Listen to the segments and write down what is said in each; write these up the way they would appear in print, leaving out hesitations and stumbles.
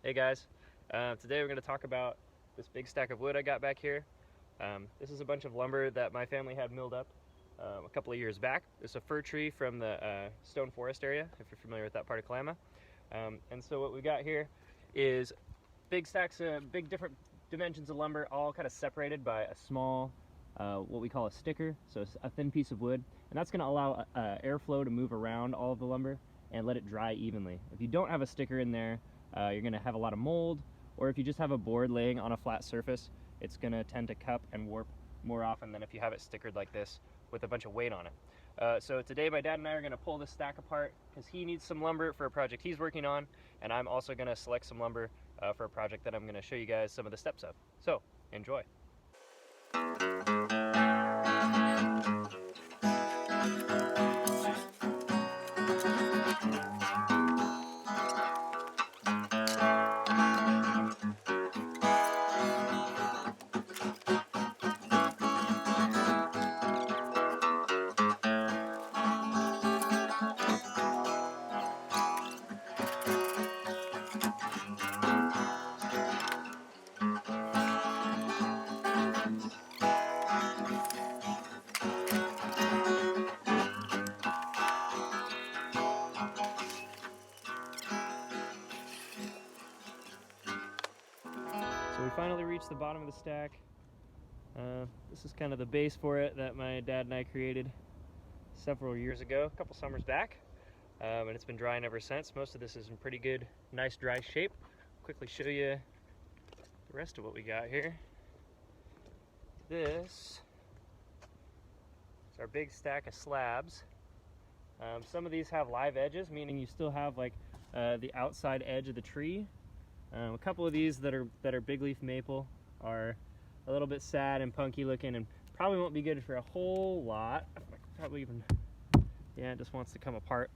Hey guys, today we're going to talk about this big stack of wood I got back here. This is a bunch of lumber that my family had milled up a couple of years back. It's a fir tree from the Stone Forest area, if you're familiar with that part of Kalama. And so what we got here is big stacks of big different dimensions of lumber, all kind of separated by a small, what we call a sticker, so a thin piece of wood. And that's going to allow airflow to move around all of the lumber and let it dry evenly. If you don't have a sticker in there, you're going to have a lot of mold, or if you just have a board laying on a flat surface, it's going to tend to cup and warp more often than if you have it stickered like this with a bunch of weight on it. So today my dad and I are going to pull this stack apart because he needs some lumber for a project he's working on, and I'm also going to select some lumber for a project that I'm going to show you guys some of the steps of. So enjoy. So we finally reached the bottom of the stack. This is kind of the base for it that my dad and I created several years ago, a couple summers back, and it's been drying ever since. Most of this is in pretty good, nice dry shape. Quickly show you the rest of what we got here. This is our big stack of slabs. Some of these have live edges, meaning you still have like the outside edge of the tree. A couple of these that are big leaf maple are a little bit sad and punky looking and probably won't be good for a whole lot. Probably even, yeah, it just wants to come apart.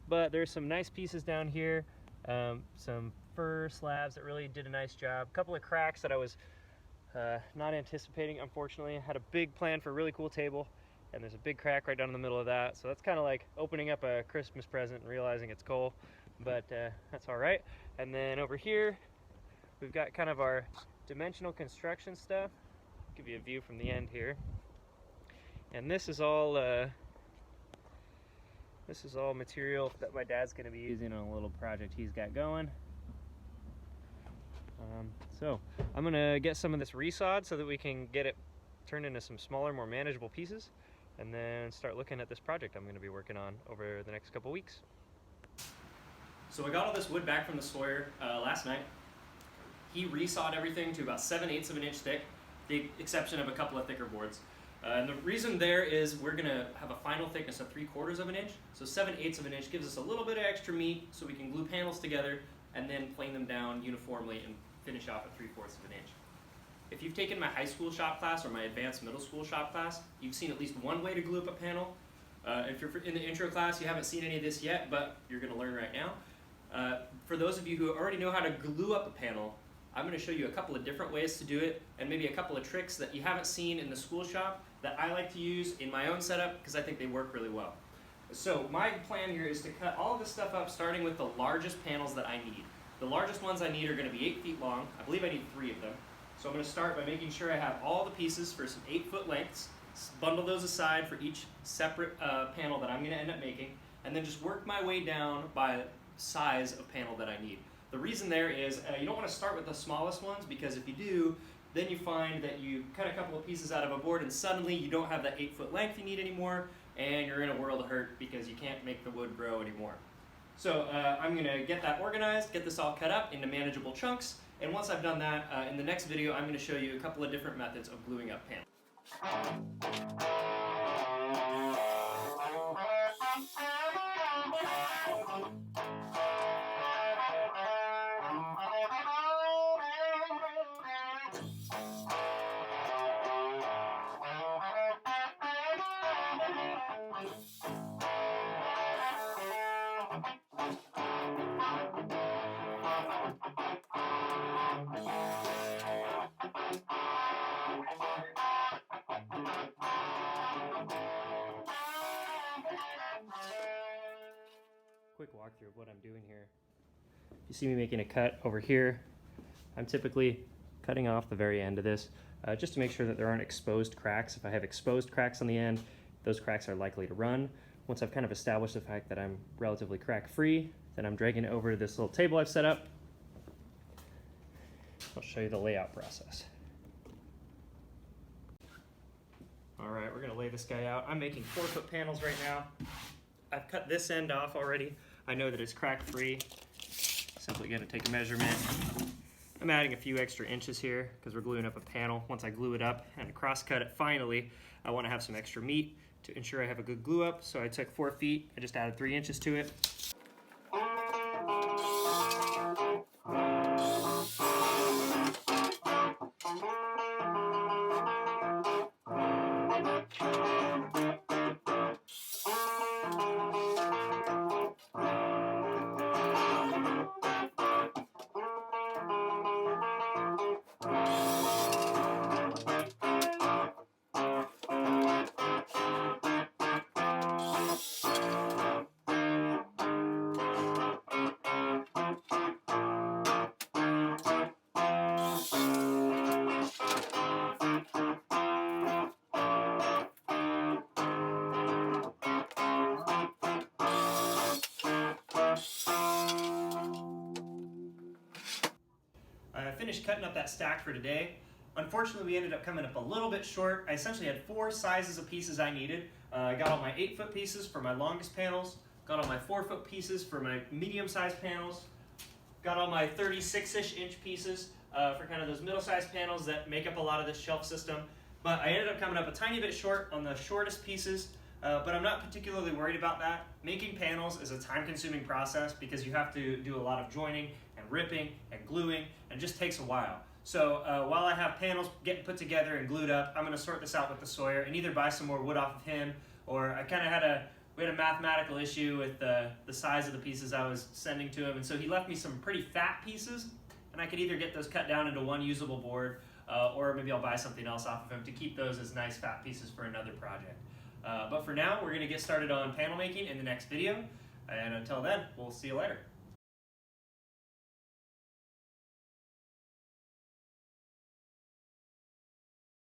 But there's some nice pieces down here, some fir slabs that really did a nice job. A couple of cracks that I was not anticipating, unfortunately. I had a big plan for a really cool table, and there's a big crack right down in the middle of that. So that's kind of like opening up a Christmas present and realizing it's coal, but that's all right. And then over here, we've got kind of our dimensional construction stuff. I'll give you a view from the end here. And this is all material that my dad's going to be using on a little project he's got going. So I'm going to get some of this resawed so that we can get it turned into some smaller, more manageable pieces, and then start looking at this project I'm going to be working on over the next couple weeks. So I got all this wood back from the sawyer last night. He resawed everything to about 7/8 of an inch thick, the exception of a couple of thicker boards. And the reason there is we're going to have a final thickness of 3/4 of an inch. So 7/8 of an inch gives us a little bit of extra meat so we can glue panels together and then plane them down uniformly and finish off at 3/4 of an inch. If you've taken my high school shop class or my advanced middle school shop class, you've seen at least one way to glue up a panel. If you're in the intro class, you haven't seen any of this yet, but you're going to learn right now. For those of you who already know how to glue up a panel, I'm going to show you a couple of different ways to do it, and maybe a couple of tricks that you haven't seen in the school shop that I like to use in my own setup because I think they work really well. So my plan here is to cut all of this stuff up starting with the largest panels that I need. The largest ones I need are going to be 8 feet long. I believe I need 3 of them. So I'm going to start by making sure I have all the pieces for some 8-foot lengths, bundle those aside for each separate panel that I'm going to end up making, and then just work my way down by size of panel that I need. The reason there is you don't want to start with the smallest ones, because if you do, then you find that you cut a couple of pieces out of a board and suddenly you don't have that 8-foot length you need anymore, and you're in a world of hurt because you can't make the wood grow anymore. So I'm going to get that organized, get this all cut up into manageable chunks, and once I've done that, in the next video I'm going to show you a couple of different methods of gluing up panels. Quick walkthrough of what I'm doing here. you see me making a cut over here, I'm typically cutting off the very end of this just to make sure that there aren't exposed cracks. If I have exposed cracks on the end, those cracks are likely to run. Once I've kind of established the fact that I'm relatively crack free, then I'm dragging it over to this little table I've set up. I'll show you the layout process. All right, we're gonna lay this guy out. I'm making 4-foot panels right now. I've cut this end off already. I know that it's crack free. Simply gonna take a measurement. I'm adding a few extra inches here because we're gluing up a panel. Once I glue it up and cross cut it finally, I wanna have some extra meat to ensure I have a good glue up. So I took 4 feet, I just added 3 inches to it. I finished cutting up that stack for today. Unfortunately, we ended up coming up a little bit short. I essentially had 4 sizes of pieces I needed. I got all my 8-foot pieces for my longest panels, got all my 4-foot pieces for my medium-sized panels, got all my 36-ish inch pieces for kind of those middle-sized panels that make up a lot of this shelf system. But I ended up coming up a tiny bit short on the shortest pieces, but I'm not particularly worried about that. Making panels is a time-consuming process because you have to do a lot of joining and ripping and gluing, and it just takes a while. So while I have panels getting put together and glued up, I'm going to sort this out with the Sawyer and either buy some more wood off of him, or I kind of we had a mathematical issue with the size of the pieces I was sending to him, and so he left me some pretty fat pieces, and I could either get those cut down into one usable board, or maybe I'll buy something else off of him to keep those as nice fat pieces for another project. But for now, we're going to get started on panel making in the next video, and until then, we'll see you later.